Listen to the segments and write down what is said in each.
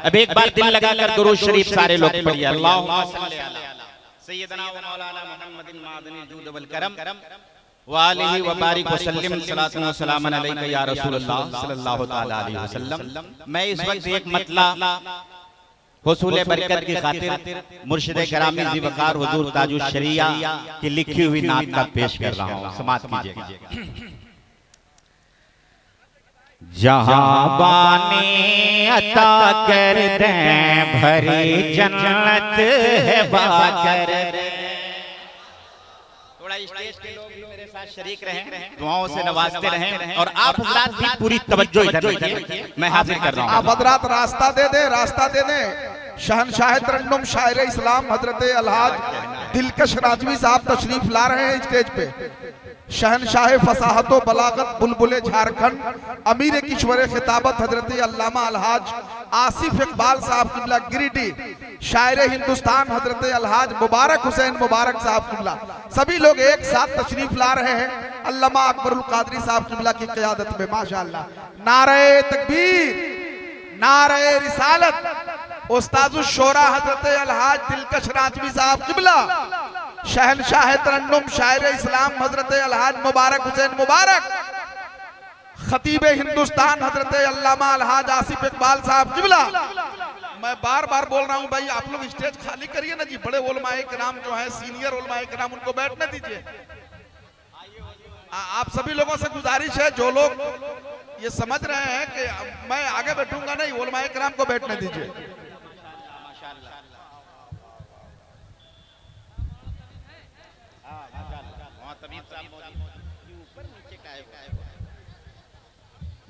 अब एक बार दिल लगाकर दुरूद शरीफ सारे लोग पढ़िए। अल्लाहुम्मा सल्ली अला सय्यदना व मौलाना मुहम्मदिन मादनिल जूद वल करम व आलिहि व बारिक व सल्लिम सलातु व सलामन अलैका या रसूलल्लाह सल्लल्लाहु तआला अलैहि वसल्लम। मैं इस वक्त एक मतला हुसूल बरकत की खातिर मुर्शिद करामी ज़ी वक़ार हुजूर ताजुश शरिया की लिखी हुई नात का पेश कर रहा हूँ। समाअत कीजिएगा। जहाँ बानी अता कर दे भरी जन्नत है बाकर। थोड़ा स्टेज के लोग भी मेरे साथ शरीक रहें, दुआओं से नवाजते रहें और आप हजरात भी पूरी तवज्जो इधर रखिए। मैं हाजिर कर रहा हूँ। आप हजरात रास्ता दे दे, रास्ता दे दे। शहनशाह तरन्नुम शायर इस्लाम हजरत अलहाज दिलकश राजवी साहब तशरीफ ला रहे हैं स्टेज पे। शहनशाह फसाहतो बलागत बुलबुले झारखंड अमीर किश्वर खिताबत हजरत अल्लामा अलहाज आसिफ इकबाल साहब किबला गिरिडीह, शायर हिंदुस्तान हजरत अलहाज मुबारक हुसैन मुबारक साहब किबला, सभी लोग एक साथ तशरीफ ला रहे हैं अल्लामा अकबरुल कादरी साहब किबला की क़यादत में। माशाअल्लाह। नारे तकबीर, नारे रिसालत। उस्ताजुश शोरा हजरत अलहाज दिलकश राजवी साहब किबला, शहनशाह तरन्नुम शायर इस्लाम हजरत अलहाज मुबारक हुसैन मुबारक, खतीब हिंदुस्तान हजरत अल्लामा अलहाज आसिफ इकबाल साहब किबला। मैं बार बार बोल रहा हूं भाई, आप लोग स्टेज खाली करिए ना जी। बड़े उलमाए किराम जो है, सीनियर उलमाए किराम, उनको बैठने दीजिए। आप सभी लोगों से गुजारिश है, जो लोग ये समझ रहे हैं कि मैं आगे बैठूंगा नहीं, उलमाए किराम को बैठने दीजिए।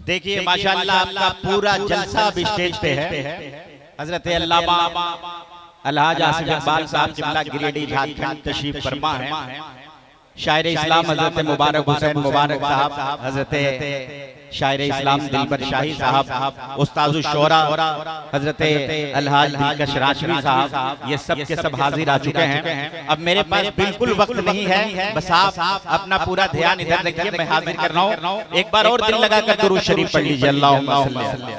देखिए माशाअल्लाह आपका पूरा जलसा अब स्टेज पे है। हजरत अल्लामा अलहाज आसिफ इकबाल साहब किबला गिरिडीह झारखंड तशरीफ फरमा है। शायर इस्लाम हजरत मुबारक हुसैन मुबारक साहब, हजरत शायर इस्लाम दिलबर शाही साहब, उस्ताजुश शोरा हजरत अलहाज दिलकश राजवी साहब, ये सब के सब हाजिर आ चुके हैं। अब मेरे पास बिल्कुल वक्त नहीं है, बस आप अपना पूरा ध्यान इधर रखिए। मैं हाजिर कर रहा हूँ। एक बार और दिल लगाकर दुरूद शरीफ पढ़ लीजिए। अल्लाहुम्मा सल्ली अला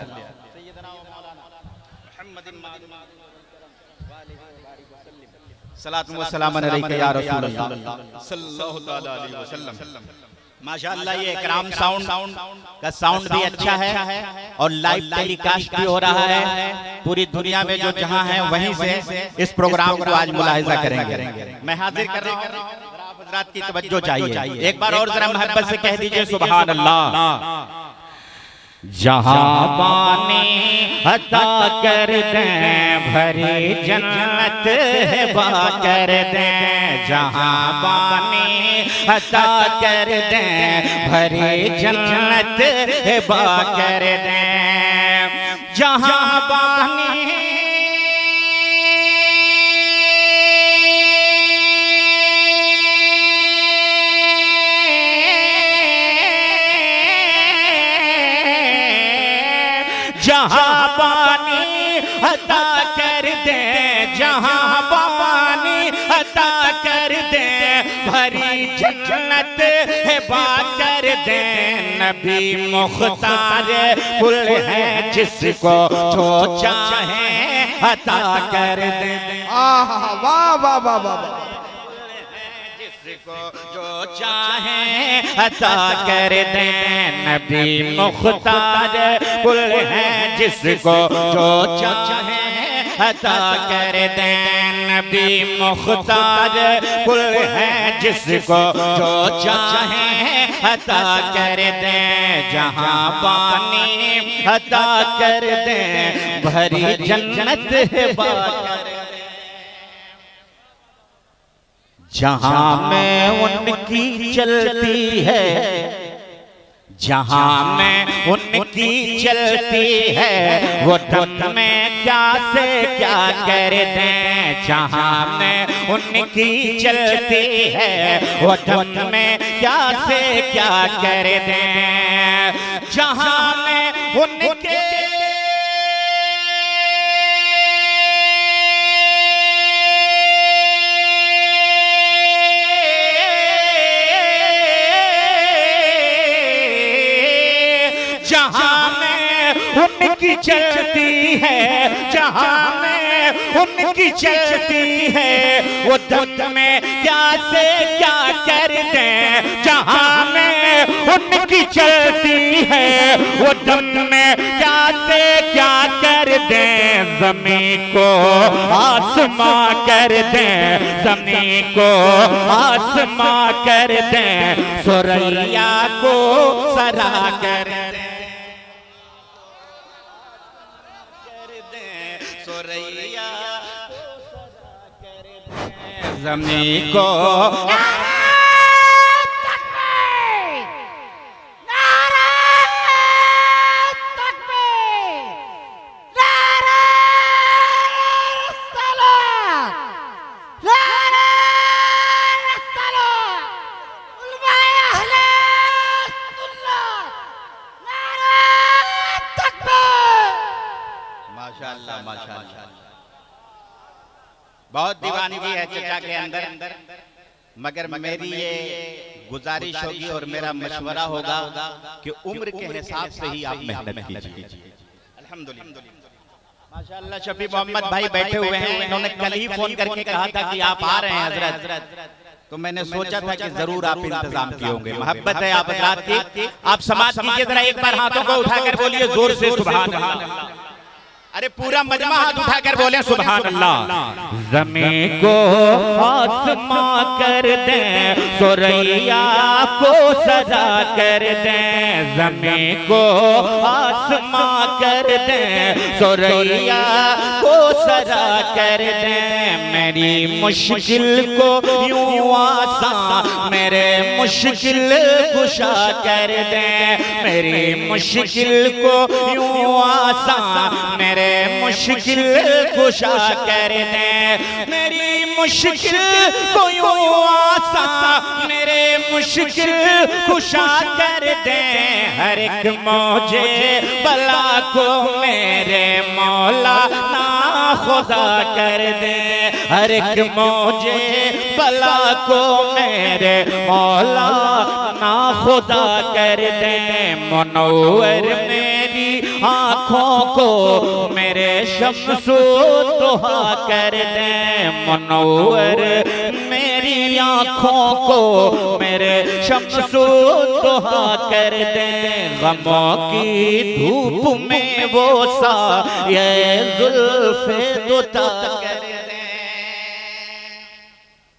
सलातु व सलामन अलैका या रसूलल्लाह सल्लल्लाहु तआला अलैहि वसल्लम। माशाअल्लाह ये इकराम साउंड का साउंड भी अच्छा है और लाइव टेलीकास्ट भी हो रहा है। पूरी दुनिया में जो जहां है वहीं से इस प्रोग्राम को आज मुलाहिजा करेंगे। मैं हाजिर कर रहा हूं, हजरात की तवज्जो चाहिए। एक बार और जरा मोहब्बत से कह दीजिए सुभान अल्लाह। जहाँ बानी अता कर दे भरी जन्नत है बाकर दे। जहाँ बानी अता कर दे भरी जन्नत है बाकर दे। जहाँ बानी जहाँ पानी अता कर दे, जहाँ पानी अता कर दे भरी जन्नत है बाकर दे। नबी मुख्तार कुल है जिसको जो चाहे अता कर दे। वाह वाह वाह वाह वाह। जिसको जो चाहे अता कर दे। नबी मुख्तार कुल है जिसको जो चाहे अता कर दे। नबी मुख्तार कुल है जिसको जो चाहे अता कर दे। जहाँ पानी अता कर दे भरी जन्नत है बाकर। जहाँ में उनकी चलती है, जहाँ में उनकी चलती है वो धुन में क्या से क्या कर दें। जहाँ में उनकी चलती है वो धुन में क्या से क्या कर दें। जहाँ में उनके जहाँ में उनकी चलती है, जहां में उनकी चलती है, वो दम में क्या से क्या कर दें, जहां में उनकी चलती है, वो दम में क्या से क्या कर दें, ज़मीं को आसमां कर दें, ज़मीं को आसमां कर दें, सुरैया को सरा कर दें, सुरैया ज़मीं को माशाअल्लाह माशाअल्लाह, बहुत दीवानगी है चचा के अंदर, मगर मेरी ये गुजारिश होगी और मेरा मशवरा होगा कि उम्र के हिसाब से ही आप मेहनत कीजिए। अल्हम्दुलिल्लाह माशाअल्लाह शफी मोहम्मद भाई बैठे हुए हैं, इन्होंने कल ही फोन करके कहा था कि आप आ रहे हैं हजरत, तो मैंने सोचा था कि जरूर आप इंतजाम किए होंगे। मोहब्बत है आप हजरात की, आप समाज कीजिए जरा, एक बार हाथों को उठाकर बोलिए जोर से सुभान अल्लाह। अरे पूरा मजमा हाथ उठाकर बोले सुभान अल्लाह। ज़मीं को आसमां कर दें, सुरैया को सजा कर दें, ज़मीं को आसमां कर दें, सुरैया को सजा कर दें, मेरी मुश्किल को यूं आसान मेरे मुश्किल कुशा कर दें, मेरी मुश्किल को यूं आसान मेरे मुश्किल कुशा कर दे, मेरी मुश्किल को यूं आसान मेरे मुश्किल कुशा कर दे, हर एक मौजे बला को मेरे मौला ना खुदा कर दे, हर एक मौजे बला को मेरे मौला ना खुदा कर दे, मुनव्वर मेरी आँखों को मेरे शम्सो दुहा कर दे, मुनव्वर मेरी आँखों को मेरे शम्सो दुहा कर दे, गमों की धूप में वो सा ये जुल्फ़े दुता कर